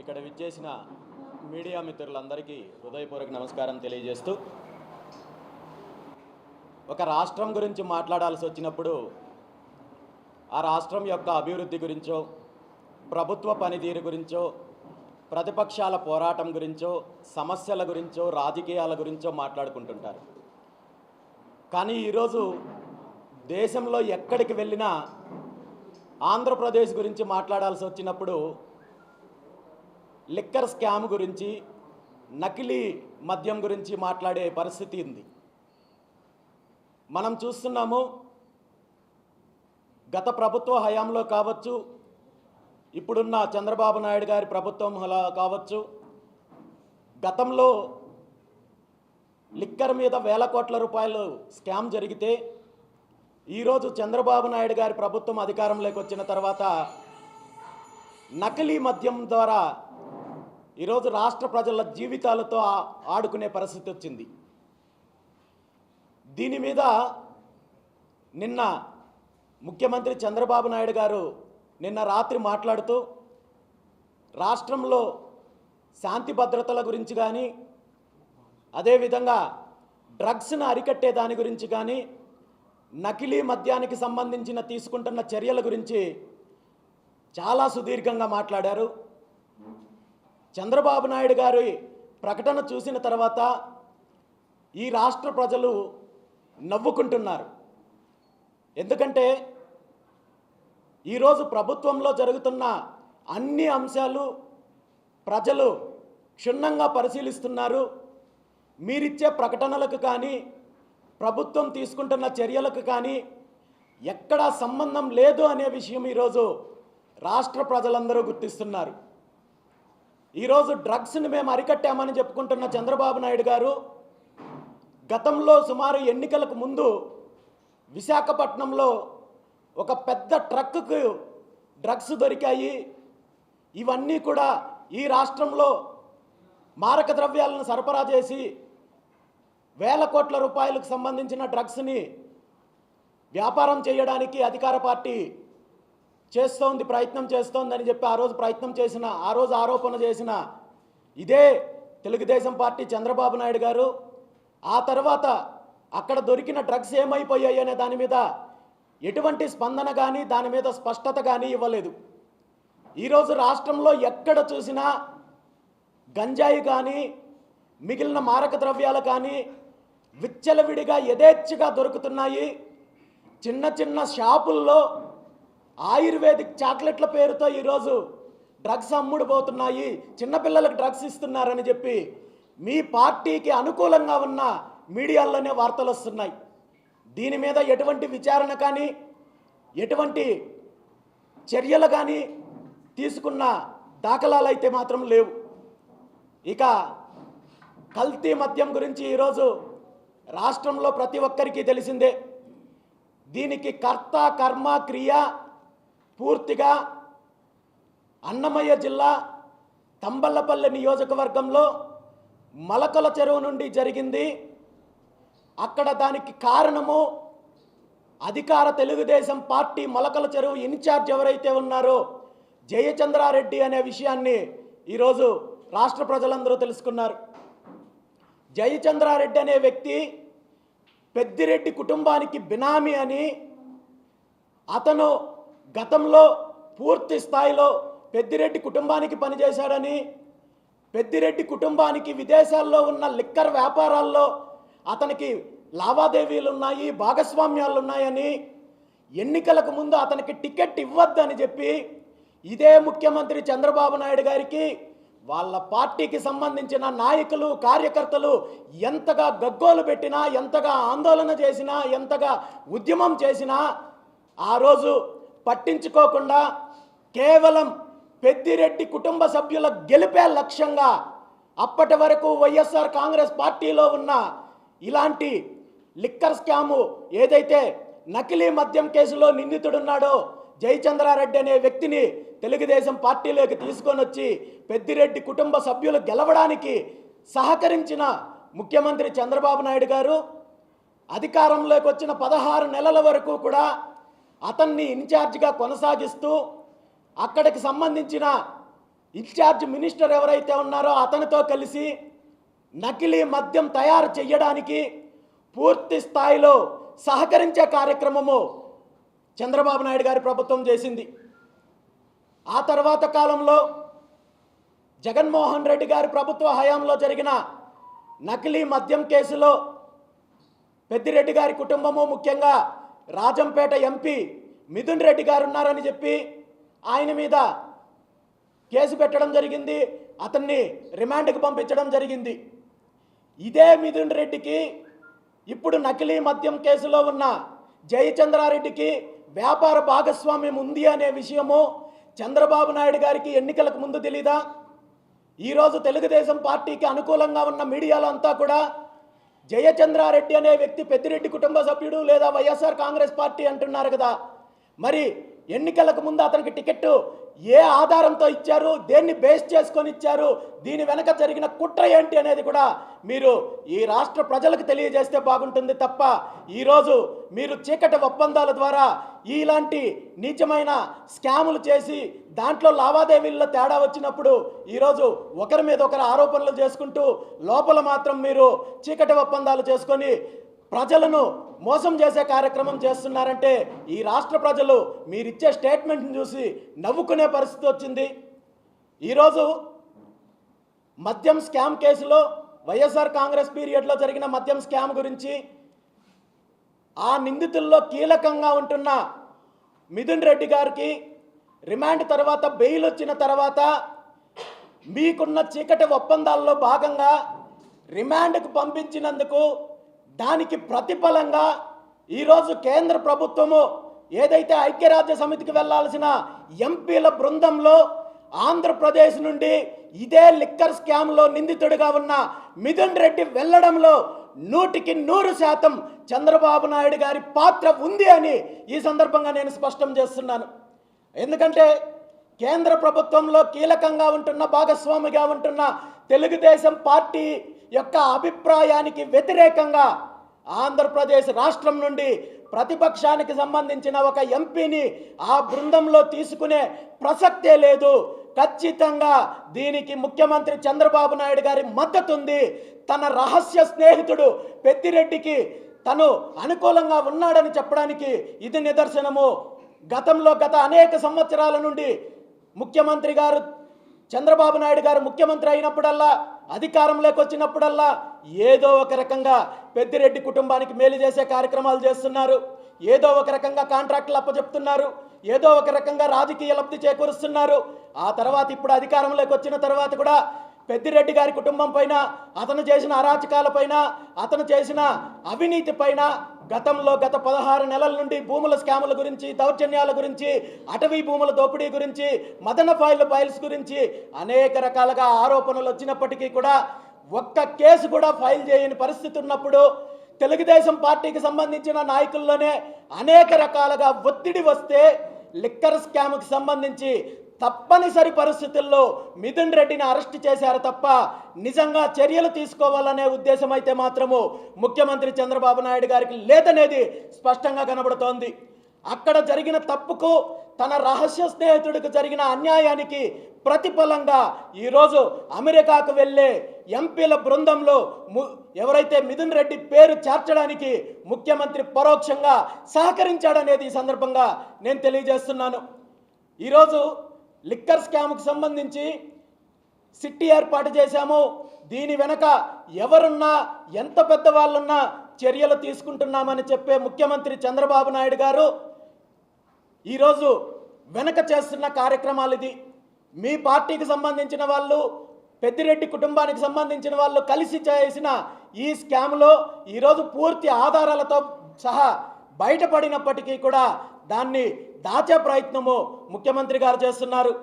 ఇక్కడ విచ్చేసిన మీడియా మిత్రులందరికీ హృదయపూర్వక నమస్కారం తెలియజేస్తూ, ఒక రాష్ట్రం గురించి మాట్లాడాల్సి వచ్చినప్పుడు ఆ రాష్ట్రం యొక్క అభివృద్ధి గురించో, ప్రభుత్వ పనితీరు గురించో, ప్రతిపక్షాల పోరాటం గురించో, సమస్యల గురించో, రాజకీయాల గురించో మాట్లాడుకుంటుంటారు. కానీ ఈరోజు దేశంలో ఎక్కడికి వెళ్ళినా ఆంధ్రప్రదేశ్ గురించి మాట్లాడాల్సి వచ్చినప్పుడు లిక్కర్ స్కామ్ గురించి, నకిలీ మద్యం గురించి మాట్లాడే పరిస్థితి ఉంది. మనం చూస్తున్నాము, గత ప్రభుత్వ హయాంలో కావచ్చు, ఇప్పుడున్న చంద్రబాబు నాయుడు గారి ప్రభుత్వం కావచ్చు, గతంలో లిక్కర్ మీద వేల కోట్ల రూపాయలు స్కామ్ జరిగితే ఈరోజు చంద్రబాబు నాయుడు గారి ప్రభుత్వం అధికారంలోకి వచ్చిన తర్వాత నకిలీ మద్యం ద్వారా ఈరోజు రాష్ట్ర ప్రజల జీవితాలతో ఆడుకునే పరిస్థితి వచ్చింది. దీని మీద నిన్న ముఖ్యమంత్రి చంద్రబాబు నాయుడు గారు నిన్న రాత్రి మాట్లాడుతూ రాష్ట్రంలో శాంతి భద్రతల గురించి కానీ, అదేవిధంగా డ్రగ్స్ను అరికట్టే దాని గురించి కానీ, నకిలీ మద్యానికి సంబంధించిన తీసుకుంటున్న చర్యల గురించి చాలా సుదీర్ఘంగా మాట్లాడారు. చంద్రబాబు నాయుడు గారి ప్రకటన చూసిన తర్వాత ఈ రాష్ట్ర ప్రజలు నవ్వుకుంటున్నారు. ఎందుకంటే ఈరోజు ప్రభుత్వంలో జరుగుతున్న అన్ని అంశాలు ప్రజలు క్షుణ్ణంగా పరిశీలిస్తున్నారు. మీరిచ్చే ప్రకటనలకు కానీ, ప్రభుత్వం తీసుకుంటున్న చర్యలకు కానీ ఎక్కడా సంబంధం లేదు అనే విషయం ఈరోజు రాష్ట్ర ప్రజలందరూ గుర్తిస్తున్నారు. ఈరోజు డ్రగ్స్ని మేము అరికట్టామని చెప్పుకుంటున్న చంద్రబాబు నాయుడు గారు గతంలో సుమారు ఎన్నికలకు ముందు విశాఖపట్నంలో ఒక పెద్ద ట్రక్కుకు డ్రగ్స్ దొరికాయి, ఇవన్నీ కూడా ఈ రాష్ట్రంలో మారక ద్రవ్యాలను సరఫరా చేసి వేల కోట్ల రూపాయలకు సంబంధించిన డ్రగ్స్ని వ్యాపారం చేయడానికి అధికార పార్టీ ప్రయత్నం చేస్తోందని చెప్పి ఆ రోజు ఆరోపణ చేసిన ఇదే తెలుగుదేశం పార్టీ చంద్రబాబు నాయుడు గారు ఆ తర్వాత అక్కడ దొరికిన డ్రగ్స్ ఏమైపోయాయి అనే దాని మీద ఎటువంటి స్పందన కానీ, దాని మీద స్పష్టత కానీ ఇవ్వలేదు. ఈరోజు రాష్ట్రంలో ఎక్కడ చూసినా గంజాయి కానీ, మిగిలిన మారక ద్రవ్యాలు కానీ విచ్చలవిడిగా యథేచ్ఛగా దొరుకుతున్నాయి. చిన్న చిన్న షాపుల్లో ఆయుర్వేదిక్ చాక్లెట్ల పేరుతో ఈరోజు డ్రగ్స్ అమ్ముడుపోతున్నాయి, చిన్నపిల్లలకు డ్రగ్స్ ఇస్తున్నారని చెప్పి మీ పార్టీకి అనుకూలంగా ఉన్న మీడియాల్లోనే వార్తలు వస్తున్నాయి. దీని మీద ఎటువంటి విచారణ కానీ, ఎటువంటి చర్యలు కానీ తీసుకున్న దాఖలాలు అయితే మాత్రం లేవు. ఇక కల్తీ మద్యం గురించి ఈరోజు రాష్ట్రంలో ప్రతి ఒక్కరికి తెలిసిందే. దీనికి కర్త కర్మ క్రియ పూర్తిగా అన్నమయ్య జిల్లా తంబళ్లపల్లి నియోజకవర్గంలో మలకల చెరువు నుండి జరిగింది. అక్కడ దానికి కారణము అధికార తెలుగుదేశం పార్టీ మలకల చెరువు ఇన్ఛార్జ్ ఎవరైతే ఉన్నారో జయచంద్రారెడ్డి అనే విషయాన్ని ఈరోజు రాష్ట్ర ప్రజలందరూ తెలుసుకున్నారు. జయచంద్రారెడ్డి అనే వ్యక్తి పెద్దిరెడ్డి కుటుంబానికి బినామీ అని, అతను గతంలో పూర్తి స్థాయిలో పెద్దిరెడ్డి కుటుంబానికి పనిచేశాడని, పెద్దిరెడ్డి కుటుంబానికి విదేశాల్లో ఉన్న లిక్కర్ వ్యాపారాల్లో అతనికి లావాదేవీలు ఉన్నాయి, భాగస్వామ్యాలు ఉన్నాయని, ఎన్నికలకు ముందు అతనికి టికెట్ ఇవ్వద్దని చెప్పి ఇదే ముఖ్యమంత్రి చంద్రబాబు నాయుడు గారికి వాళ్ళ పార్టీకి సంబంధించిన నాయకులు, కార్యకర్తలు ఎంతగా గగ్గోలు పెట్టినా, ఎంతగా ఆందోళన చేసినా, ఎంతగా ఉద్యమం చేసినా ఆ రోజు పట్టించుకోకుండా కేవలం పెద్దిరెడ్డి కుటుంబ సభ్యుల గెలిపే లక్ష్యంగా అప్పటి వరకు వైఎస్ఆర్ కాంగ్రెస్ పార్టీలో ఉన్న ఇలాంటి లిక్కర్ స్కాము ఏదైతే నకిలీ మద్యం కేసులో నిందితుడున్నాడో జయచంద్రారెడ్డి అనే వ్యక్తిని తెలుగుదేశం పార్టీలోకి తీసుకొని వచ్చి పెద్దిరెడ్డి కుటుంబ సభ్యులు గెలవడానికి సహకరించిన ముఖ్యమంత్రి చంద్రబాబు నాయుడు గారు అధికారంలోకి వచ్చిన 16 నెలల వరకు కూడా అతన్ని ఇన్ఛార్జిగా కొనసాగిస్తూ అక్కడికి సంబంధించిన ఇన్ఛార్జ్ మినిస్టర్ ఎవరైతే ఉన్నారో అతనితో కలిసి నకిలీ మద్యం తయారు చేయడానికి పూర్తి స్థాయిలో సహకరించే కార్యక్రమము చంద్రబాబు నాయుడు గారి ప్రభుత్వం చేసింది. ఆ తర్వాత కాలంలో జగన్మోహన్ రెడ్డి గారి ప్రభుత్వ హయాంలో జరిగిన నకిలీ మద్యం కేసులో పెద్దిరెడ్డి గారి కుటుంబము, ముఖ్యంగా రాజంపేట ఎంపీ మిథున్ రెడ్డి గారు ఉన్నారని చెప్పి ఆయన మీద కేసు పెట్టడం జరిగింది. అతన్ని రిమాండ్కి పంపించడం జరిగింది. ఇదే మిథున్ రెడ్డికి ఇప్పుడు నకిలీ మద్యం కేసులో ఉన్న జయచంద్రారెడ్డికి వ్యాపార భాగస్వామ్యం ఉంది అనే విషయము చంద్రబాబు నాయుడు గారికి ఎన్నికలకు ముందు తెలీదా? ఈరోజు తెలుగుదేశం పార్టీకి అనుకూలంగా ఉన్న మీడియాలో అంతా కూడా జయచంద్రారెడ్డి అనే వ్యక్తి పెద్దిరెడ్డి కుటుంబ సభ్యుడు లేదా వైఎస్ఆర్ కాంగ్రెస్ పార్టీ అంటున్నారు కదా. మరి ఎన్నికలకు ముందు అతనికి టికెట్ ఏ ఆధారంతో ఇచ్చారు, దేన్ని బేస్ చేసుకొని ఇచ్చారు, దీని వెనక జరిగిన కుట్ర ఏంటి అనేది కూడా మీరు ఈ రాష్ట్ర ప్రజలకు తెలియజేస్తే బాగుంటుంది తప్ప ఈరోజు మీరు చీకటి ఒప్పందాల ద్వారా ఇలాంటి నీచమైన స్కాములు చేసి దాంట్లో లావాదేవీల్లో తేడా వచ్చినప్పుడు ఈరోజు ఒకరి మీద ఒకరు ఆరోపణలు చేసుకుంటూ లోపల మాత్రం మీరు చీకటి ఒప్పందాలు చేసుకొని ప్రజలను మోసం చేసే కార్యక్రమం చేస్తున్నారంటే ఈ రాష్ట్ర ప్రజలు మీరిచ్చే స్టేట్మెంట్ని చూసి నవ్వుకునే పరిస్థితి వచ్చింది. ఈరోజు మద్యం స్కామ్ కేసులో వైఎస్ఆర్ కాంగ్రెస్ పీరియడ్లో జరిగిన మద్యం స్కామ్ గురించి ఆ నిందితుల్లో కీలకంగా ఉంటున్న మిథున్ రెడ్డి గారికి రిమాండ్ తర్వాత బెయిల్ వచ్చిన తర్వాత మీకున్న చీకటి ఒప్పందాల్లో భాగంగా రిమాండ్కు పంపించినందుకు దానికి ప్రతిఫలంగా ఈరోజు కేంద్ర ప్రభుత్వము ఏదైతే ఐక్యరాజ్య సమితికి వెళ్లాల్సిన ఎంపీల బృందంలో ఆంధ్రప్రదేశ్ నుండి ఇదే లిక్కర్ స్కామ్లో నిందితుడిగా ఉన్న మిథున్ రెడ్డి వెళ్లడంలో 100% చంద్రబాబు నాయుడు గారి పాత్ర ఉంది అని ఈ సందర్భంగా నేను స్పష్టం చేస్తున్నాను. ఎందుకంటే కేంద్ర ప్రభుత్వంలో కీలకంగా ఉంటున్న భాగస్వామిగా ఉంటున్న తెలుగుదేశం పార్టీ యొక్క అభిప్రాయానికి వ్యతిరేకంగా ఆంధ్రప్రదేశ్ రాష్ట్రం నుండి ప్రతిపక్షానికి సంబంధించిన ఒక ఎంపీని ఆ బృందంలో తీసుకునే ప్రసక్తే లేదు. ఖచ్చితంగా దీనికి ముఖ్యమంత్రి చంద్రబాబు నాయుడు గారి మద్దతు ఉంది. తన రహస్య స్నేహితుడు పెద్దిరెడ్డికి తను అనుకూలంగా ఉన్నాడని చెప్పడానికి ఇది నిదర్శనము. గత అనేక సంవత్సరాల నుండి ముఖ్యమంత్రి గారు చంద్రబాబు నాయుడు గారు ముఖ్యమంత్రి అయినప్పుడల్లా అధికారంలోకి వచ్చినప్పుడల్లా ఏదో ఒక రకంగా పెద్దిరెడ్డి కుటుంబానికి మేలు చేసే కార్యక్రమాలు చేస్తున్నారు, ఏదో ఒక రకంగా కాంట్రాక్టులు అప్పచెప్తున్నారు, ఏదో ఒక రకంగా రాజకీయ లబ్ధి చేకూరుస్తున్నారు. ఆ తర్వాత ఇప్పుడు అధికారంలోకి వచ్చిన తర్వాత కూడా పెద్దిరెడ్డి గారి కుటుంబం పైన, అతను చేసిన అరాచకాల పైన, అతను చేసిన అవినీతి పైన గత 16 నెలల నుండి భూముల స్కాముల గురించి, దౌర్జన్యాల గురించి, అటవీ భూముల దోపిడీ గురించి, మదన ఫైల్స్ గురించి అనేక రకాలుగా ఆరోపణలు వచ్చినప్పటికీ కూడా ఒక్క కేసు కూడా ఫైల్ చేయని పరిస్థితి ఉన్నప్పుడు తెలుగుదేశం పార్టీకి సంబంధించిన నాయకుల్లోనే అనేక రకాలుగా ఒత్తిడి వస్తే లిక్కర్ స్కామ్కి సంబంధించి తప్పనిసరి పరిస్థితుల్లో మిథున్ రెడ్డిని అరెస్ట్ చేశారు తప్ప నిజంగా చర్యలు తీసుకోవాలనే ఉద్దేశం అయితే మాత్రము ముఖ్యమంత్రి చంద్రబాబు నాయుడు గారికి లేదనేది స్పష్టంగా కనబడుతోంది. అక్కడ జరిగిన తప్పుకు, తన రహస్య స్నేహితుడికి జరిగిన అన్యాయానికి ప్రతిఫలంగా ఈరోజు అమెరికాకు వెళ్ళే ఎంపీల బృందంలో ఎవరైతే మిథున్ రెడ్డి పేరు చేర్చడానికి ముఖ్యమంత్రి పరోక్షంగా సహకరించాడనేది ఈ సందర్భంగా నేను తెలియజేస్తున్నాను. ఈరోజు లిక్కర్ స్కామ్కి సంబంధించి సిట్టి ఏర్పాటు చేశాము, దీని వెనక ఎవరున్నా, ఎంత పెద్దవాళ్ళున్నా చర్యలు తీసుకుంటున్నామని చెప్పే ముఖ్యమంత్రి చంద్రబాబు నాయుడు గారు ఈరోజు వెనక చేస్తున్న కార్యక్రమాలు ఇది. మీ పార్టీకి సంబంధించిన వాళ్ళు, పెద్దిరెడ్డి కుటుంబానికి సంబంధించిన వాళ్ళు కలిసి చేసిన ఈ స్కామ్లో ఈరోజు పూర్తి ఆధారాలతో సహా బయటపడినప్పటికీ కూడా దాన్ని దాచే ప్రయత్నము ముఖ్యమంత్రి గారు చేస్తున్నారు.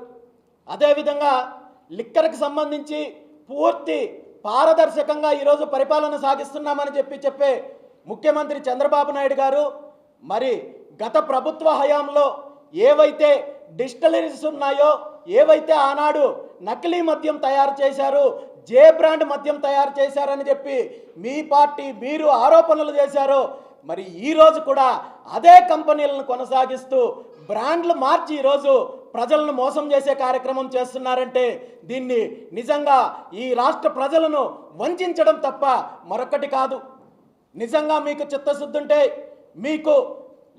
అదేవిధంగా లిక్కర్కి సంబంధించి పూర్తి పారదర్శకంగా ఈరోజు పరిపాలన సాగిస్తున్నామని చెప్పే ముఖ్యమంత్రి చంద్రబాబు నాయుడు గారు మరి గత ప్రభుత్వ హయాంలో ఏవైతే డిస్టిలరీస్ ఉన్నాయో, ఏవైతే ఆనాడు నకిలీ మద్యం తయారు చేశారు, జే బ్రాండ్ మద్యం తయారు చేశారని చెప్పి మీ పార్టీ మీరు ఆరోపణలు చేశారో మరి ఈరోజు కూడా అదే కంపెనీలను కొనసాగిస్తూ బ్రాండ్లు మార్చి ఈరోజు ప్రజలను మోసం చేసే కార్యక్రమం చేస్తున్నారంటే దీన్ని నిజంగా ఈ రాష్ట్ర ప్రజలను వంచడం తప్ప మరొకటి కాదు. నిజంగా మీకు చిత్తశుద్ధి ఉంటే మీకు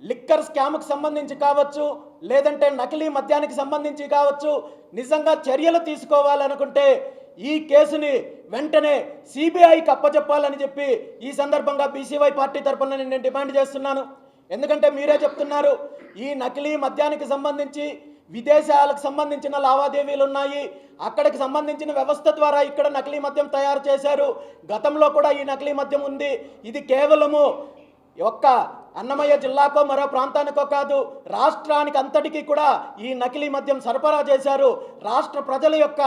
లిక్కర్ స్కామ్కి సంబంధించి కావచ్చు, లేదంటే నకిలీ మద్యానికి సంబంధించి కావచ్చు, నిజంగా చర్యలు తీసుకోవాలనుకుంటే ఈ కేసుని వెంటనే సిబిఐకి అప్పచెప్పాలని చెప్పి ఈ సందర్భంగా బీసీవై పార్టీ తరఫున నేను డిమాండ్ చేస్తున్నాను. ఎందుకంటే మీరే చెప్తున్నారు ఈ నకిలీ మద్యానికి సంబంధించి విదేశాలకు సంబంధించిన లావాదేవీలు ఉన్నాయి, అక్కడికి సంబంధించిన వ్యవస్థ ద్వారా ఇక్కడ నకిలీ మద్యం తయారు చేశారు, గతంలో కూడా ఈ నకిలీ మద్యం ఉంది, ఇది కేవలము ఒక్క అన్నమయ్య జిల్లాకో మరో ప్రాంతానికో కాదు, రాష్ట్రానికి అంతటికీ కూడా ఈ నకిలీ మద్యం సరఫరా చేశారు, రాష్ట్ర ప్రజల యొక్క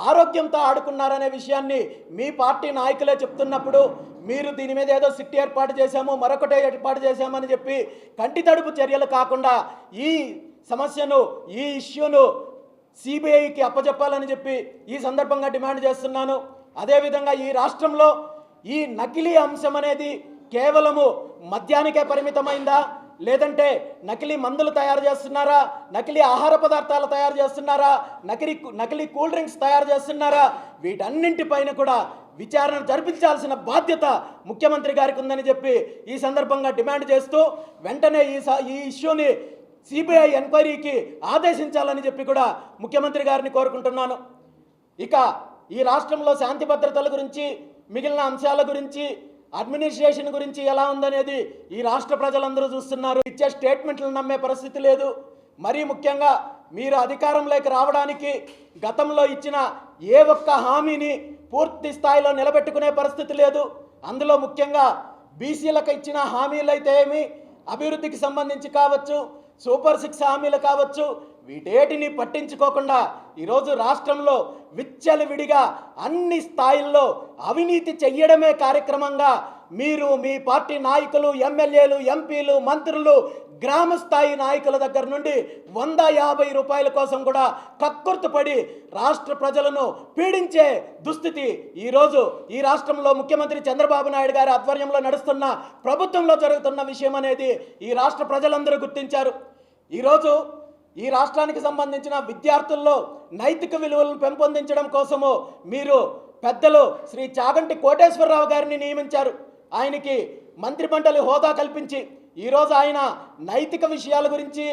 ఆరోగ్యంతో ఆడుకున్నారనే విషయాన్ని మీ పార్టీ నాయకులే చెప్తున్నప్పుడు మీరు దీని మీద ఏదో సిట్ ఏర్పాటు చేశాము, మరొకటే ఏర్పాటు చేశామని చెప్పి కంటి తడుపు చర్యలు కాకుండా ఈ సమస్యను, ఈ ఇష్యూను సిబిఐకి అప్పచెప్పాలని చెప్పి ఈ సందర్భంగా డిమాండ్ చేస్తున్నాను. అదేవిధంగా ఈ రాష్ట్రంలో ఈ నకిలీ అంశం అనేది కేవలము మద్యానికే పరిమితమైందా, లేదంటే నకిలీ మందులు తయారు చేస్తున్నారా, నకిలీ ఆహార పదార్థాలు తయారు చేస్తున్నారా, నకిలీ కూల్ డ్రింక్స్ తయారు చేస్తున్నారా, వీటన్నింటిపైన కూడా విచారణ జరిపించాల్సిన బాధ్యత ముఖ్యమంత్రి గారికి ఉందని చెప్పి ఈ సందర్భంగా డిమాండ్ చేస్తూ వెంటనే ఈ ఇష్యూని సిబిఐ ఎంక్వైరీకి ఆదేశించాలని చెప్పి కూడా ముఖ్యమంత్రి గారిని కోరుకుంటున్నాను. ఇక ఈ రాష్ట్రంలో శాంతి భద్రతల గురించి, మిగిలిన అంశాల గురించి, అడ్మినిస్ట్రేషన్ గురించి ఎలా ఉందనేది ఈ రాష్ట్ర ప్రజలందరూ చూస్తున్నారు. ఇచ్చే స్టేట్మెంట్లు నమ్మే పరిస్థితి లేదు. మరీ ముఖ్యంగా మీరు అధికారంలోకి రావడానికి గతంలో ఇచ్చిన ఏ ఒక్క హామీని పూర్తి స్థాయిలో నిలబెట్టుకునే పరిస్థితి లేదు. అందులో ముఖ్యంగా బీసీలకు ఇచ్చిన హామీలు అయితే ఏమి, అభివృద్ధికి సంబంధించి కావచ్చు, సూపర్ 6 హామీలు కావచ్చు, వీటేటిని పట్టించుకోకుండా ఈరోజు రాష్ట్రంలో విచ్చలవిడిగా అన్ని స్థాయిల్లో అవినీతి చెయ్యడమే కార్యక్రమంగా మీరు, మీ పార్టీ నాయకులు, ఎమ్మెల్యేలు, ఎంపీలు, మంత్రులు, గ్రామ స్థాయి నాయకుల దగ్గర నుండి 150 రూపాయల కోసం కూడా కక్కుర్తుపడి రాష్ట్ర ప్రజలను పీడించే దుస్థితి ఈరోజు ఈ రాష్ట్రంలో ముఖ్యమంత్రి చంద్రబాబు నాయుడు గారి ఆధ్వర్యంలో నడుస్తున్న ప్రభుత్వంలో జరుగుతున్న విషయం అనేది ఈ రాష్ట్ర ప్రజలందరూ గుర్తించారు. ఈరోజు ఈ రాష్ట్రానికి సంబంధించిన విద్యార్థుల్లో నైతిక విలువలను పెంపొందించడం కోసము మీరు పెద్దలు శ్రీ చాగంటి కోటేశ్వరరావు గారిని నియమించారు. ఆయనకి మంత్రిమండలి హోదా కల్పించి ఈరోజు ఆయన నైతిక విషయాల గురించి,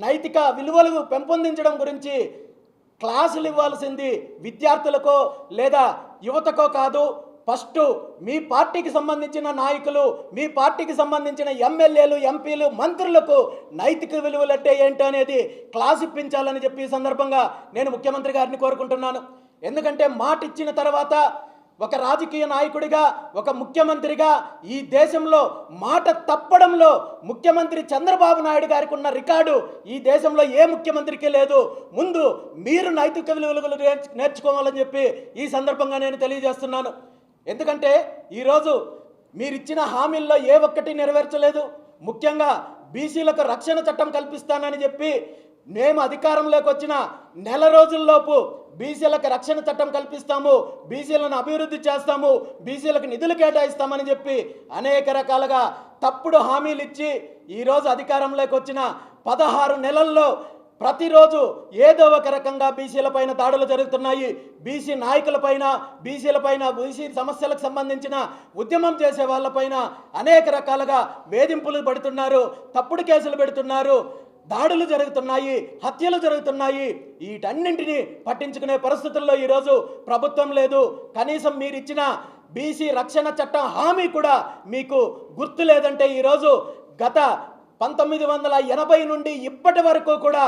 నైతిక విలువలు పెంపొందించడం గురించి క్లాసులు ఇవ్వాల్సింది విద్యార్థులకో లేదా యువతకో కాదు, ఫస్ట్ మీ పార్టీకి సంబంధించిన నాయకులు, మీ పార్టీకి సంబంధించిన ఎమ్మెల్యేలు, ఎంపీలు, మంత్రులకు నైతిక విలువలు అంటే ఏంటో అనేది క్లాస్ ఇప్పించాలని చెప్పి ఈ సందర్భంగా నేను ముఖ్యమంత్రి గారిని కోరుకుంటున్నాను. ఎందుకంటే మాట ఇచ్చిన తర్వాత ఒక రాజకీయ నాయకుడిగా, ఒక ముఖ్యమంత్రిగా ఈ దేశంలో మాట తప్పడంలో ముఖ్యమంత్రి చంద్రబాబు నాయుడు గారికి ఉన్న రికార్డు ఈ దేశంలో ఏ ముఖ్యమంత్రికి లేదు. ముందు మీరు నైతిక విలువలు నేర్చుకోవాలని చెప్పి ఈ సందర్భంగా నేను తెలియజేస్తున్నాను. ఎందుకంటే ఈరోజు మీరిచ్చిన హామీల్లో ఏ ఒక్కటి నెరవేర్చలేదు. ముఖ్యంగా బీసీలకు రక్షణ చట్టం కల్పిస్తానని చెప్పి మేము అధికారంలోకి వచ్చిన నెల రోజుల్లోపు బీసీలకు రక్షణ చట్టం కల్పిస్తాము, బీసీలను అభివృద్ధి చేస్తాము, బీసీలకు నిధులు కేటాయిస్తామని చెప్పి అనేక రకాలుగా తప్పుడు హామీలు ఇచ్చి ఈరోజు అధికారంలోకి వచ్చిన 16 నెలల్లో ప్రతిరోజు ఏదో ఒక రకంగా బీసీలపైన దాడులు జరుగుతున్నాయి. బీసీ నాయకులపైన, బీసీ సమస్యలకు సంబంధించిన ఉద్యమం చేసే వాళ్ళపైన అనేక రకాలుగా వేధింపులు పడుతున్నారు, తప్పుడు కేసులు పెడుతున్నారు, దాడులు జరుగుతున్నాయి, హత్యలు జరుగుతున్నాయి. వీటన్నింటినీ పట్టించుకునే పరిస్థితుల్లో ఈరోజు ప్రభుత్వం లేదు. కనీసం మీరు ఇచ్చిన బీసీ రక్షణ చట్టం హామీ కూడా మీకు గుర్తు లేదంటే ఈరోజు గత 1980 నుండి ఇప్పటి వరకు కూడా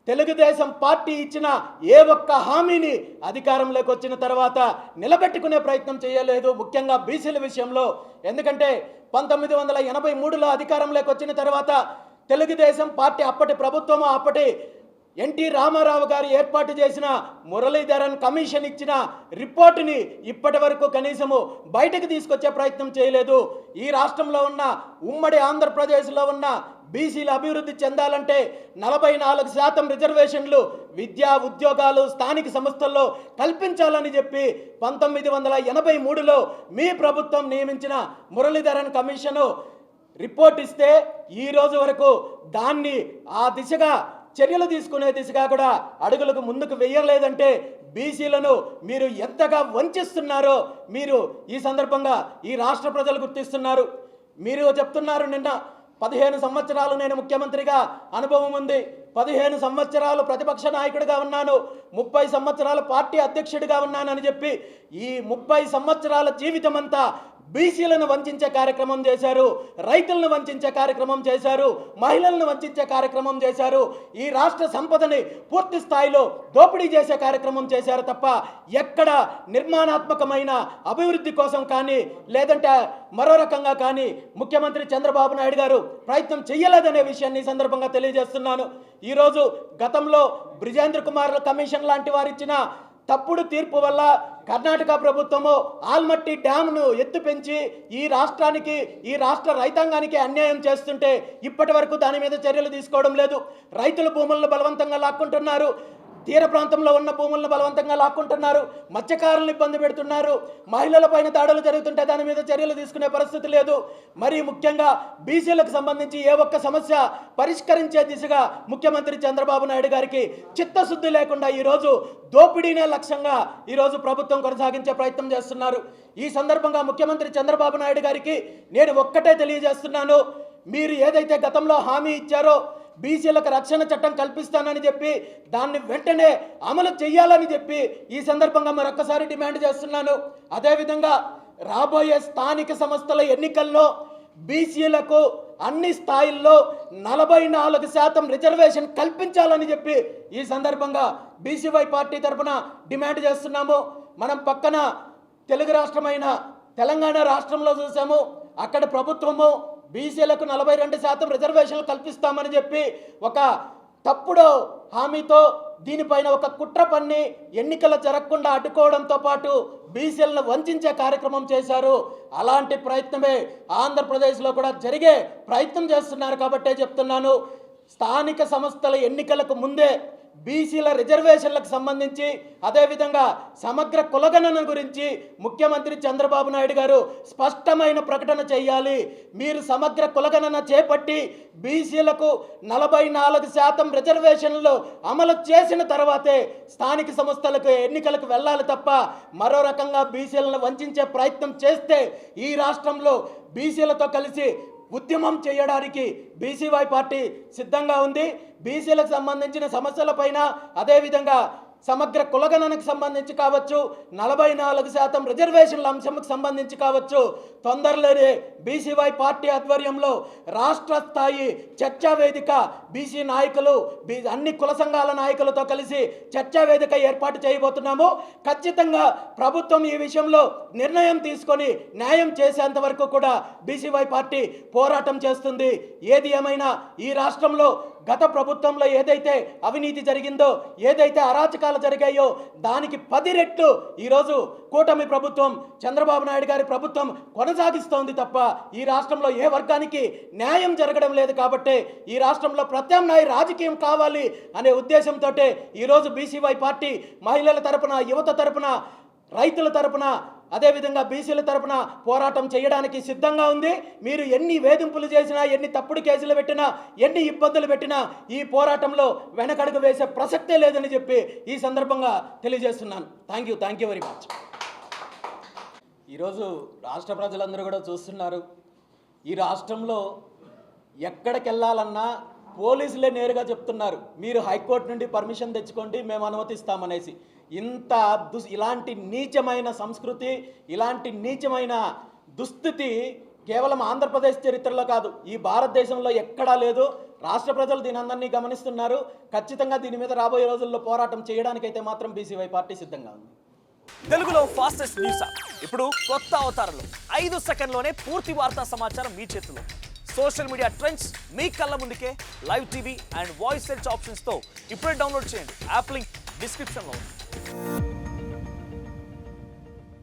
తెలుగుదేశం పార్టీ ఇచ్చిన ఏ ఒక్క హామీని అధికారంలోకి వచ్చిన తర్వాత నిలబెట్టుకునే ప్రయత్నం చేయలేదు, ముఖ్యంగా బీసీల విషయంలో. ఎందుకంటే 1983లో అధికారంలోకి వచ్చిన తర్వాత తెలుగుదేశం పార్టీ అప్పటి ప్రభుత్వం, అప్పటి ఎన్టీ రామారావు గారు ఏర్పాటు చేసిన మురళీధరన్ కమిషన్ ఇచ్చిన రిపోర్టుని ఇప్పటి వరకు కనీసము బయటకు తీసుకొచ్చే ప్రయత్నం చేయలేదు. ఈ రాష్ట్రంలో ఉన్న ఉమ్మడి ఆంధ్రప్రదేశ్లో ఉన్న బీసీల అభివృద్ధి చెందాలంటే 44% రిజర్వేషన్లు విద్యా, ఉద్యోగాలు, స్థానిక సంస్థల్లో కల్పించాలని చెప్పి 1983లో మీ ప్రభుత్వం నియమించిన మురళీధరన్ కమిషను రిపోర్ట్ ఇస్తే ఈ రోజు వరకు దాన్ని ఆ దిశగా చర్యలు తీసుకునే దిశగా కూడా అడుగులకు ముందుకు వెయ్యలేదంటే బీసీలను మీరు ఎంతగా వంచిస్తున్నారో మీరు ఈ సందర్భంగా ఈ రాష్ట్ర ప్రజలు గుర్తిస్తున్నారు. మీరు చెప్తున్నారు నిన్న 15 సంవత్సరాలు నేను ముఖ్యమంత్రిగా అనుభవం ఉంది, 15 సంవత్సరాలు ప్రతిపక్ష నాయకుడిగా ఉన్నాను, 30 సంవత్సరాలు పార్టీ అధ్యక్షుడిగా ఉన్నానని చెప్పి ఈ 30 సంవత్సరాల జీవితం అంతా బీసీలను వంచే కార్యక్రమం చేశారు, రైతులను వంచే కార్యక్రమం చేశారు, మహిళలను వంచే కార్యక్రమం చేశారు, ఈ రాష్ట్ర సంపదని పూర్తి స్థాయిలో దోపిడీ చేసే కార్యక్రమం చేశారు తప్ప ఎక్కడ నిర్మాణాత్మకమైన అభివృద్ధి కోసం కానీ లేదంటే మరో రకంగా కానీ ముఖ్యమంత్రి చంద్రబాబు నాయుడు గారు ప్రయత్నం చేయలేదనే విషయాన్ని ఈ సందర్భంగా తెలియజేస్తున్నాను. ఈరోజు గతంలో బ్రిజేంద్ర కుమార్ కమిషన్ లాంటి వారు ఇచ్చిన తప్పుడు తీర్పు వల్ల కర్ణాటక ప్రభుత్వము ఆల్మట్టి డ్యామ్ను ఎత్తు పెంచి ఈ రాష్ట్రానికి ఈ రాష్ట్ర రైతాంగానికి అన్యాయం చేస్తుంటే ఇప్పటి వరకు దాని మీద చర్యలు తీసుకోవడం లేదు. రైతుల భూములను బలవంతంగా లాక్కుంటున్నారు, తీర ప్రాంతంలో ఉన్న భూములను బలవంతంగా లాక్కుంటున్నారు, మత్స్యకారులను ఇబ్బంది పెడుతున్నారు, మహిళల పైన దాడులు జరుగుతుంటే దాని మీద చర్యలు తీసుకునే పరిస్థితి లేదు. మరి ముఖ్యంగా బీసీలకు సంబంధించి ఏ ఒక్క సమస్య పరిష్కరించే దిశగా ముఖ్యమంత్రి చంద్రబాబు నాయుడు గారికి చిత్తశుద్ధి లేకుండా ఈరోజు దోపిడీనే లక్ష్యంగా ఈరోజు ప్రభుత్వం కొనసాగించే ప్రయత్నం చేస్తున్నారు. ఈ సందర్భంగా ముఖ్యమంత్రి చంద్రబాబు నాయుడు గారికి నేను ఒక్కటే తెలియజేస్తున్నాను, మీరు ఏదైతే గతంలో హామీ ఇచ్చారో బీసీలకు రక్షణ చట్టం కల్పిస్తానని చెప్పి దాన్ని వెంటనే అమలు చేయాలని చెప్పి ఈ సందర్భంగా మరొక్కసారి డిమాండ్ చేస్తున్నాను. అదేవిధంగా రాబోయే స్థానిక సంస్థల ఎన్నికల్లో బీసీలకు అన్ని స్థాయిల్లో 44% రిజర్వేషన్ కల్పించాలని చెప్పి ఈ సందర్భంగా బీసీవై పార్టీ తరఫున డిమాండ్ చేస్తున్నాము. మనం పక్కన తెలుగు రాష్ట్రమైన తెలంగాణ రాష్ట్రంలో చూసాము, అక్కడ ప్రభుత్వము బీసీలకు 42% రిజర్వేషన్లు కల్పిస్తామని చెప్పి ఒక తప్పుడు హామీతో దీనిపైన ఒక కుట్ర పన్ని ఎన్నికలు జరగకుండా అడ్డుకోవడంతో పాటు బీసీలను వంచే కార్యక్రమం చేశారు. అలాంటి ప్రయత్నమే ఆంధ్రప్రదేశ్లో కూడా జరిగే ప్రయత్నం చేస్తున్నారు. కాబట్టే చెప్తున్నాను, స్థానిక సంస్థల ఎన్నికలకు ముందే బీసీల రిజర్వేషన్లకు సంబంధించి అదేవిధంగా సమగ్ర కులగణన గురించి ముఖ్యమంత్రి చంద్రబాబు నాయుడు గారు స్పష్టమైన ప్రకటన చేయాలి. మీరు సమగ్ర కులగణన చేపట్టి బీసీలకు 44% రిజర్వేషన్లు అమలు చేసిన తర్వాతే స్థానిక సంస్థలకు ఎన్నికలకు వెళ్ళాలి తప్ప మరో రకంగా బీసీలను వంచే ప్రయత్నం చేస్తే ఈ రాష్ట్రంలో బీసీలతో కలిసి ఉద్యమం చేయడానికి బీసీవై పార్టీ సిద్ధంగా ఉంది. బీసీలకు సంబంధించిన సమస్యలపైన అదేవిధంగా సమగ్ర కులగణనకు సంబంధించి కావచ్చు, 44% రిజర్వేషన్ల అంశంకు సంబంధించి కావచ్చు, తొందరలోనే బీసీవై పార్టీ ఆధ్వర్యంలో రాష్ట్ర స్థాయి చర్చా వేదిక బీసీ నాయకులు అన్ని కుల సంఘాల నాయకులతో కలిసి చర్చా వేదిక ఏర్పాటు చేయబోతున్నాము. ఖచ్చితంగా ప్రభుత్వం ఈ విషయంలో నిర్ణయం తీసుకొని న్యాయం చేసేంత వరకు కూడా బీసీవై పార్టీ పోరాటం చేస్తుంది. ఏది ఏమైనా ఈ రాష్ట్రంలో గత ప్రభుత్వంలో ఏదైతే అవినీతి జరిగిందో, ఏదైతే అరాచకాలు జరిగాయో దానికి 10 రెట్లు ఈరోజు కూటమి ప్రభుత్వం చంద్రబాబు నాయుడు గారి ప్రభుత్వం కొనసాగిస్తోంది తప్ప ఈ రాష్ట్రంలో ఏ వర్గానికి న్యాయం జరగడం లేదు. కాబట్టి ఈ రాష్ట్రంలో ప్రత్యామ్నాయ రాజకీయం కావాలి అనే ఉద్దేశంతో ఈరోజు బీసీవై పార్టీ మహిళల తరపున, యువత తరపున, రైతుల తరపున అదేవిధంగా బీసీల తరపున పోరాటం చేయడానికి సిద్ధంగా ఉంది. మీరు ఎన్ని వేధింపులు చేసినా, ఎన్ని తప్పుడు కేసులు పెట్టినా, ఎన్ని ఇబ్బందులు పెట్టినా ఈ పోరాటంలో వెనకడుగు వేసే ప్రసక్తే లేదని చెప్పి ఈ సందర్భంగా తెలియజేస్తున్నాను. Thank you very much. ఈరోజు రాష్ట్ర ప్రజలందరూ కూడా చూస్తున్నారు, ఈ రాష్ట్రంలో ఎక్కడికి వెళ్ళాలన్నా పోలీసులే నేరుగా చెప్తున్నారు, మీరు హైకోర్టు నుండి పర్మిషన్ తెచ్చుకోండి, మేము అనుమతిస్తామనేసి. ఇలాంటి నీచమైన సంస్కృతి, ఇలాంటి నీచమైన దుస్థితి కేవలం ఆంధ్రప్రదేశ్ చరిత్రలో కాదు, ఈ భారతదేశంలో ఎక్కడా లేదు. రాష్ట్ర ప్రజలు దీని అందరినీ గమనిస్తున్నారు. ఖచ్చితంగా దీని మీద రాబోయే రోజుల్లో పోరాటం చేయడానికైతే మాత్రం బీసీవై పార్టీ సిద్ధంగా ఉంది. తెలుగులో ఫాస్టెస్ట్ న్యూస్ ఇప్పుడు కొత్త అవతారంలో 5 సెకండ్లోనే పూర్తి వార్తా సమాచారం మీ చేతిలో. సోషల్ మీడియా ట్రెండ్స్ మీ కళ్ళ ముందుకే live TV and voice search ఆప్షన్స్తో ఇప్పుడే డౌన్లోడ్ చేయండి. యాప్ లింక్ డిస్క్రిప్షన్లో ఉంది.